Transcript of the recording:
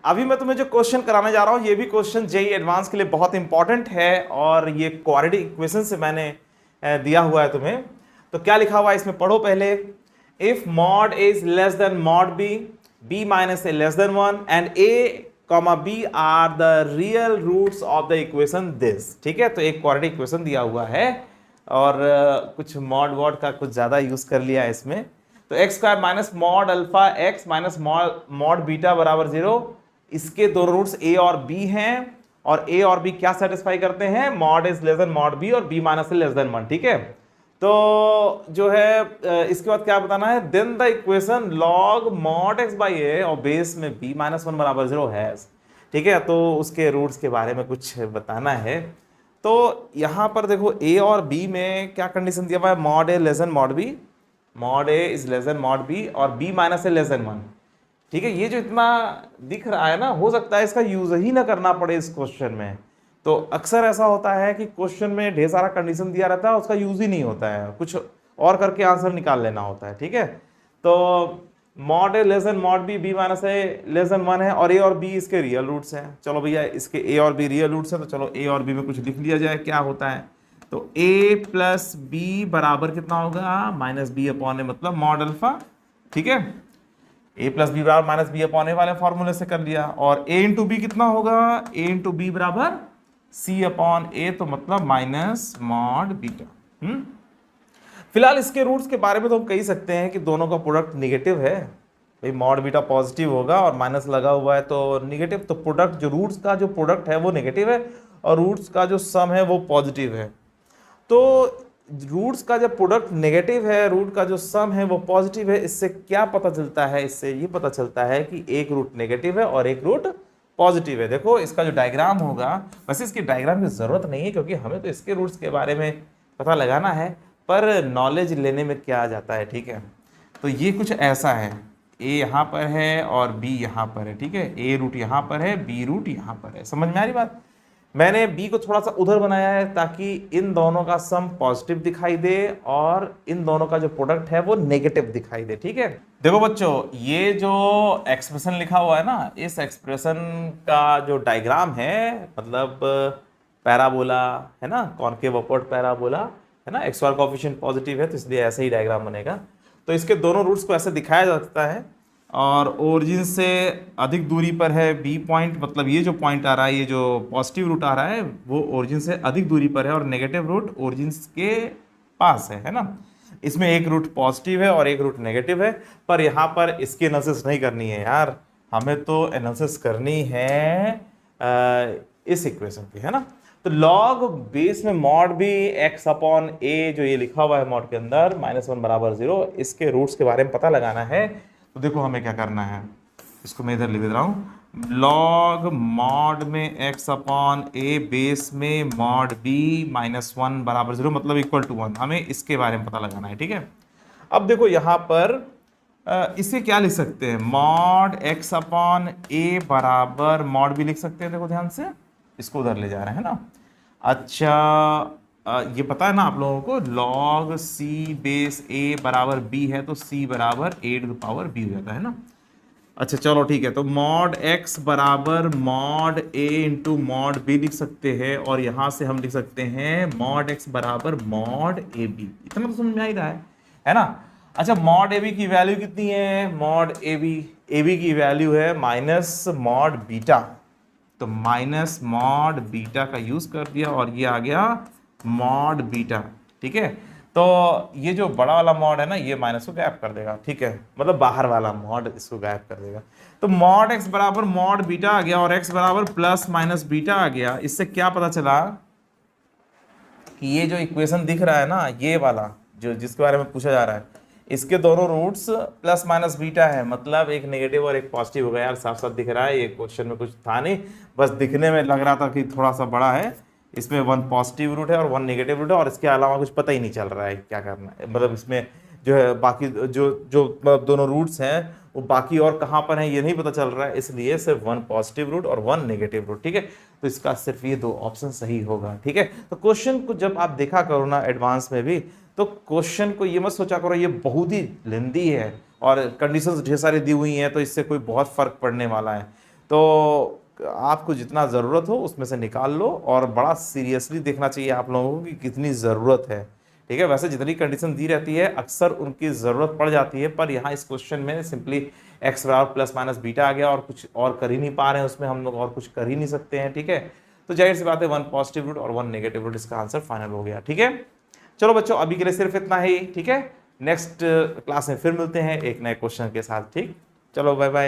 अभी मैं तुम्हें जो क्वेश्चन कराने जा रहा हूं ये भी क्वेश्चन जेई एडवांस के लिए बहुत इंपॉर्टेंट है और ये क्वाड्रेटिक इक्वेशन से मैंने दिया हुआ है तुम्हें। तो क्या लिखा हुआ है इसमें पढ़ो पहले। If mod A is less than mod B, B minus A less than 1 and A comma B are the real roots of the equation this. ठीक है, तो एक क्वाड्रेटिक इक्वेशन दिया हुआ है और कुछ मॉड वॉड का कुछ ज्यादा यूज कर लिया है इसमें। तो x square minus mod alpha x minus mod beta बराबर 0, इसके दोनों रूट्स ए और बी हैं और ए और बी क्या सेटिस्फाई करते हैं, mod is less than mod B और बी माइनस लेस देन 1। ठीक है, तो जो है इसके बाद क्या बताना है, then the equation log mod x by a और बेस में बी माइनस 1 बराबर 0 है। ठीक है, तो उसके रूट्स के बारे में कुछ बताना है। तो यहां पर देखो ए और बी में क्या कंडीशन दिया हुआ है, mod A less than mod B, mod A is less than mod B और बी माइनस ए लेस देन 1। ठीक है, ये जो इतना दिख रहा है ना, हो सकता है इसका यूज ही ना करना पड़े इस क्वेश्चन में। तो अक्सर ऐसा होता है कि क्वेश्चन में ढेर सारा कंडीशन दिया रहता है, उसका यूज ही नहीं होता है, कुछ और करके आंसर निकाल लेना होता है। ठीक है, तो मॉड ए less than mod B, B minus ए लेस देन 1 है और ए और बी इसके रियल रूट्स हैं। चलो भैया, इसके ए और बी रियल रूट्स हैं, तो चलो ए और बी में कुछ लिख लिया जाए, क्या होता है। तो a प्लस बी बराबर कितना होगा, माइनस बी अपॉन ए, मतलब मॉड अल्फा। ठीक है, a प्लस बी बराबर माइनस बी अपॉन ए वाले फॉर्मूले से कर लिया। और a इंटू बी कितना होगा, a इंटू बी बराबर c अपॉन ए, तो मतलब माइनस मॉड बीटा। फिलहाल इसके रूट्स के बारे में तो हम कह सकते हैं कि दोनों का प्रोडक्ट निगेटिव है। भाई मॉड बीटा पॉजिटिव होगा और माइनस लगा हुआ है तो निगेटिव, तो प्रोडक्ट जो रूट्स का जो प्रोडक्ट है वो निगेटिव है और रूट्स का जो सम है वो पॉजिटिव है। तो रूट्स का जब प्रोडक्ट नेगेटिव है, रूट का जो सम है वो पॉजिटिव है, इससे क्या पता चलता है, इससे ये पता चलता है कि एक रूट नेगेटिव है और एक रूट पॉजिटिव है। देखो इसका जो डायग्राम होगा, वैसे इसकी डायग्राम की जरूरत नहीं है क्योंकि हमें तो इसके रूट्स के बारे में पता लगाना है, पर नॉलेज लेने में क्या आ जाता है। ठीक है, तो ये कुछ ऐसा है, ए यहाँ पर है और बी यहाँ पर है। ठीक है, ए रूट यहाँ पर है, बी रूट यहाँ पर है। समझ में आ रही बात। मैंने b को थोड़ा सा उधर बनाया है ताकि इन दोनों का सम पॉजिटिव दिखाई दे और इन दोनों का जो प्रोडक्ट है वो नेगेटिव दिखाई दे। ठीक है, देखो बच्चों, ये जो एक्सप्रेशन लिखा हुआ है ना, इस एक्सप्रेशन का जो डायग्राम है, मतलब पैराबोला है ना, कॉनकेव अपवर्ड पैराबोला है ना, एक्स वाई कोएफिशिएंट पॉजिटिव है तो इसलिए ऐसे ही डायग्राम बनेगा। तो इसके दोनों रूट्स को ऐसे दिखाया जा सकता है और ओरिजिन से अधिक दूरी पर है बी पॉइंट, मतलब ये जो पॉइंट आ रहा है, ये जो पॉजिटिव रूट आ रहा है वो ओरिजिन से अधिक दूरी पर है और नेगेटिव रूट ओरिजिन के पास है ना। इसमें एक रूट पॉजिटिव है और एक रूट नेगेटिव है, पर यहाँ पर इसकी एनालिसिस नहीं करनी है यार, हमें तो एनालिसिस करनी है इस इक्वेशन की, है ना। तो लॉग बेस में मॉड बी एक्स अपॉन ए, जो ये लिखा हुआ है मॉड के अंदर -1 बराबर 0, इसके रूट्स के बारे में पता लगाना है। तो देखो हमें क्या करना है, इसको मैं इधर लिख दे रहा हूँ, लॉग मॉड में x अपॉन ए बेस में मॉड b -1 बराबर 0, मतलब इक्वल टू 1, हमें इसके बारे में पता लगाना है। ठीक है, अब देखो यहाँ पर इसे क्या लिख सकते हैं, मॉड x अपॉन ए बराबर मॉड b लिख सकते हैं। देखो ध्यान से, इसको उधर ले जा रहे हैं ना। अच्छा ये पता है ना आप लोगों को, log c बेस a बराबर b है तो c बराबर a to the power b हो जाता है ना। अच्छा चलो ठीक है, तो मॉड x बराबर mod a into mod b लिख सकते हैं और यहाँ से हम लिख सकते हैं मॉड x बराबर मॉड a b। इतना तो समझ में आ ही रहा है ना। अच्छा, मॉड a b की वैल्यू कितनी है, मॉड a b की वैल्यू है माइनस मॉड बीटा, तो माइनस मॉड बीटा का यूज कर दिया और ये आ गया मॉड बीटा। ठीक है, तो ये जो बड़ा वाला मॉड है ना, ये माइनस को गायब कर देगा। ठीक है, मतलब बाहर वाला मॉड इसको गायब कर देगा। तो मॉड एक्स बराबर मॉड बीटा आ गया और एक्स बराबर प्लस माइनस बीटा आ गया। इससे क्या पता चला कि ये जो इक्वेशन दिख रहा है ना, ये वाला जो जिसके बारे में पूछा जा रहा है, इसके दोनों रूट्स प्लस माइनस बीटा है, मतलब एक नेगेटिव और एक पॉजिटिव हो गया। यार साफ साफ दिख रहा है, ये क्वेश्चन में कुछ था नहीं, बस दिखने में लग रहा था कि थोड़ा सा बड़ा है, इसमें 1 पॉजिटिव रूट है और 1 नेगेटिव रूट है और इसके अलावा कुछ पता ही नहीं चल रहा है क्या करना है। मतलब इसमें जो है बाकी जो मतलब दोनों रूट्स हैं वो बाकी और कहाँ पर हैं ये नहीं पता चल रहा है, इसलिए सिर्फ 1 पॉजिटिव रूट और 1 नेगेटिव रूट। ठीक है, तो इसका सिर्फ ये 2 ऑप्शन सही होगा। ठीक है, तो क्वेश्चन को जब आप देखा करो ना एडवांस में भी, तो क्वेश्चन को ये मत सोचा करो ये बहुत ही लेंदी है और कंडीशंस ढेर सारी दी हुई हैं तो इससे कोई बहुत फर्क पड़ने वाला है। तो आपको जितना ज़रूरत हो उसमें से निकाल लो और बड़ा सीरियसली देखना चाहिए आप लोगों को कि कितनी ज़रूरत है, ठीक है। वैसे जितनी कंडीशन दी रहती है अक्सर उनकी ज़रूरत पड़ जाती है, पर यहाँ इस क्वेश्चन में सिंपली एक्स बराबर प्लस माइनस बीटा आ गया और कुछ और कर ही नहीं पा रहे हैं उसमें, हम लोग और कुछ कर ही नहीं सकते हैं, ठीक है। तो जाहिर सी बात है 1 पॉजिटिव रूट और 1 नेगेटिव रूट, इसका आंसर फाइनल हो गया, ठीक है। चलो बच्चों अभी के लिए सिर्फ इतना ही, ठीक है। नेक्स्ट क्लास में फिर मिलते हैं एक नए क्वेश्चन के साथ, ठीक। चलो बाय बाय।